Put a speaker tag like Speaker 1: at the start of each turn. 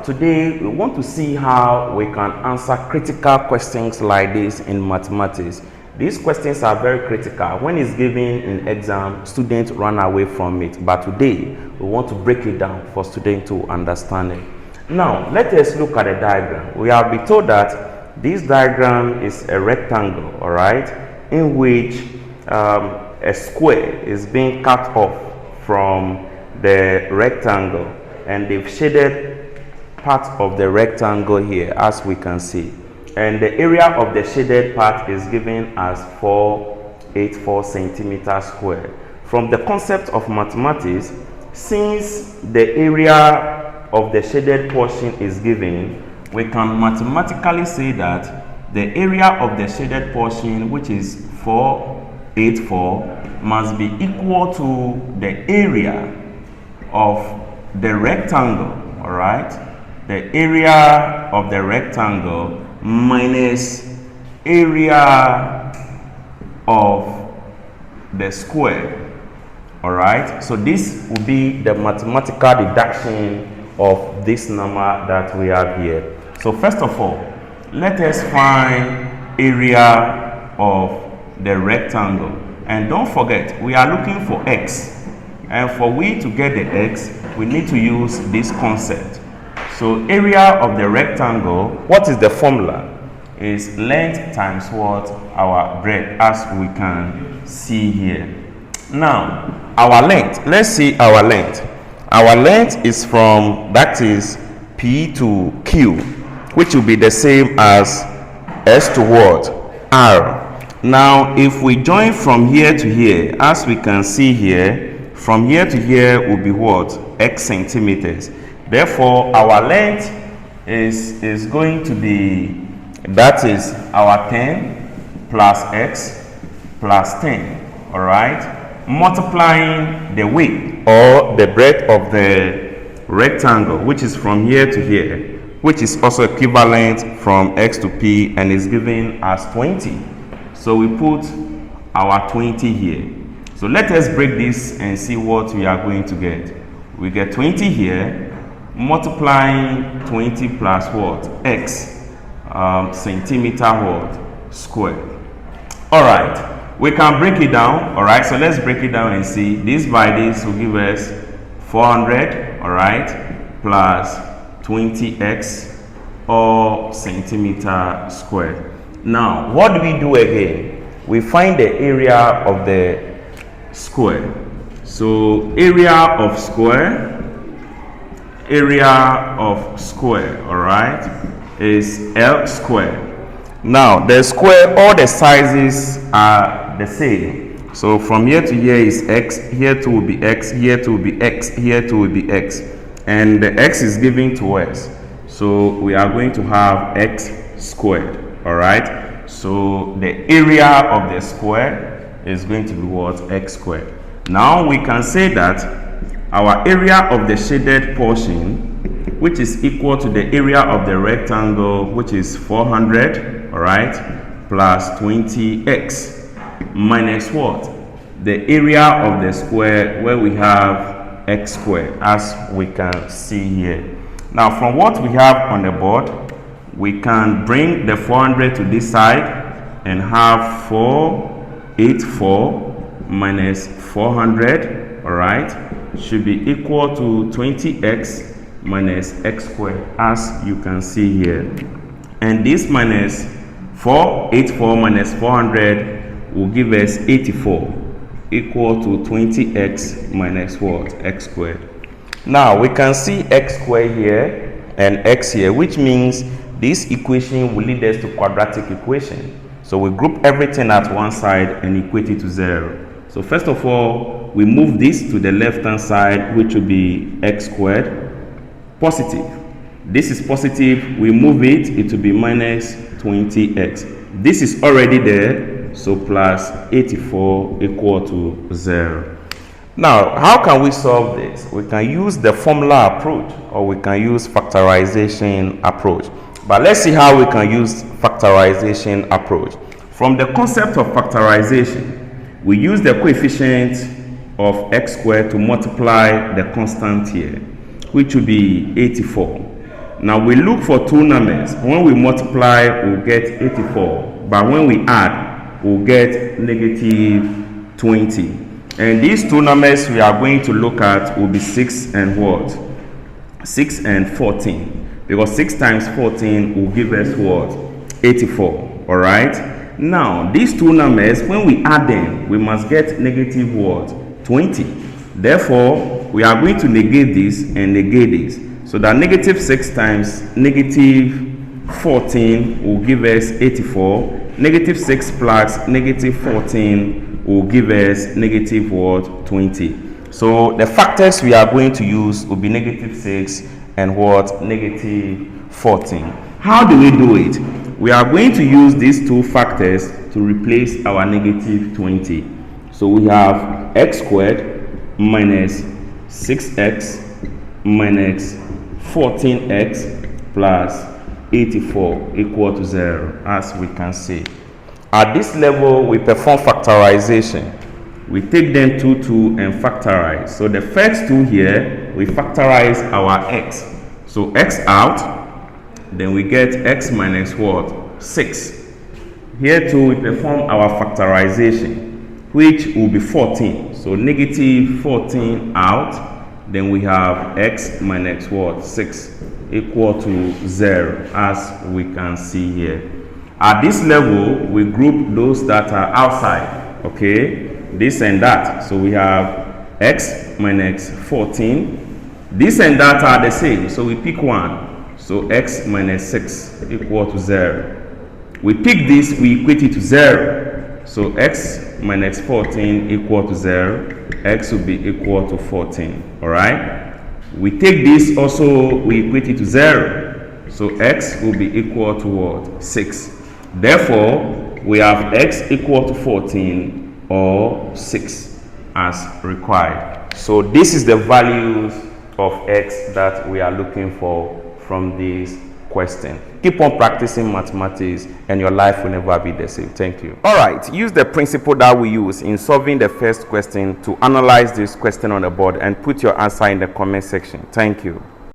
Speaker 1: today we want to see how we can answer critical questions like this in mathematics. These questions are very critical. When it's given in exam, students run away from it. But today, we want to break it down for students to understand it. Now, let us look at the diagram. We have been told that this diagram is a rectangle, all right, in which a square is being cut off from the rectangle, and they've shaded part of the rectangle here, as we can see. And the area of the shaded part is given as 484 centimeters squared. From the concept of mathematics, since the area of the shaded portion is given, we can mathematically say that the area of the shaded portion, which is 484, must be equal to the area of the rectangle, all right? The area of the rectangle minus area of the square, all right? So this will be the mathematical deduction of this number that we have here. So first of all, let us find area of the rectangle. And don't forget, we are looking for x. And for we to get the x, we need to use this concept. So area of the rectangle, what is the formula? Is length times what? Our breadth, as we can see here. Now, our length, let's see our length. Our length is from, that is P to Q, which will be the same as S to what? R. Now, if we join from here to here, as we can see here, from here to here will be what? X centimeters. Therefore, our length is going to be, that is our 10 plus x plus 10, all right? Multiplying the width or the breadth of the rectangle, which is from here to here, which is also equivalent from x to p and is given as 20. So we put our 20 here. So let us break this and see what we are going to get. We get 20 here, multiplying 20 plus what? X centimeter what? Squared. All right, we can break it down. All right, so let's break it down and see. This by this will give us 400, all right, plus 20x or centimeter squared. Now, what do we do again? We find the area of the square. So area of square, all right, is L squared. Now, the square, all the sizes are the same. So from here to here is x, here to will be x, here to will be x, here to will be x. And the x is given to us. So we are going to have x squared, all right? So the area of the square is going to be what? X squared. Now we can say that our area of the shaded portion, which is equal to the area of the rectangle, which is 400, all right, plus 20x minus what? The area of the square, where we have x squared, as we can see here. Now, from what we have on the board, we can bring the 400 to this side and have 484 minus 400, all right, should be equal to 20x minus x squared, as you can see here. And this minus 484 minus 400 will give us 84, equal to 20x minus what? X squared. Now we can see x squared here and x here, which means this equation will lead us to quadratic equation. So we group everything at one side and equate it to 0. So first of all, we move this to the left hand side, which will be x squared, positive. This is positive, we move it, it will be minus 20x. This is already there, so plus 84 equal to 0. Now, how can we solve this? We can use the formula approach, or we can use factorization approach. But let's see how we can use factorization approach. From the concept of factorization, we use the coefficient of x squared to multiply the constant here, which will be 84. Now we look for two numbers. When we multiply, we'll get 84. But when we add, we'll get negative 20. And these two numbers we are going to look at will be 6 and what? 6 and 14. Because 6 times 14 will give us what? 84. Alright? Now, these two numbers, when we add them, we must get negative what? 20. Therefore, we are going to negate this and negate this. So that negative 6 times negative 14 will give us 84. Negative 6 plus negative 14 will give us negative what? 20. So the factors we are going to use will be negative 6 and what? Negative 14. How do we do it? We are going to use these two factors to replace our negative 20. So we have x squared minus 6x minus 14x plus 84 equal to 0, as we can see. At this level, we perform factorization. We take them 2 and factorize. So the first two here, we factorize our x. So x out, then we get x minus what? 6. Here too, we perform our factorization, which will be 14. So negative 14 out, then we have x minus what? 6 equal to 0, as we can see here. At this level, we group those that are outside, okay? This and that. So we have x minus 14. This and that are the same, so we pick one. So x minus 6 equal to 0. We pick this, we equate it to 0. So x minus 14 equal to 0. X will be equal to 14. Alright? We take this also, we equate it to 0. So x will be equal to what? 6. Therefore, we have x equal to 14 or 6 as required. So this is the values of x that we are looking for from this question. Keep on practicing mathematics and your life will never be the same. Thank you. All right, use the principle that we use in solving the first question to analyze this question on the board and put your answer in the comment section. Thank you.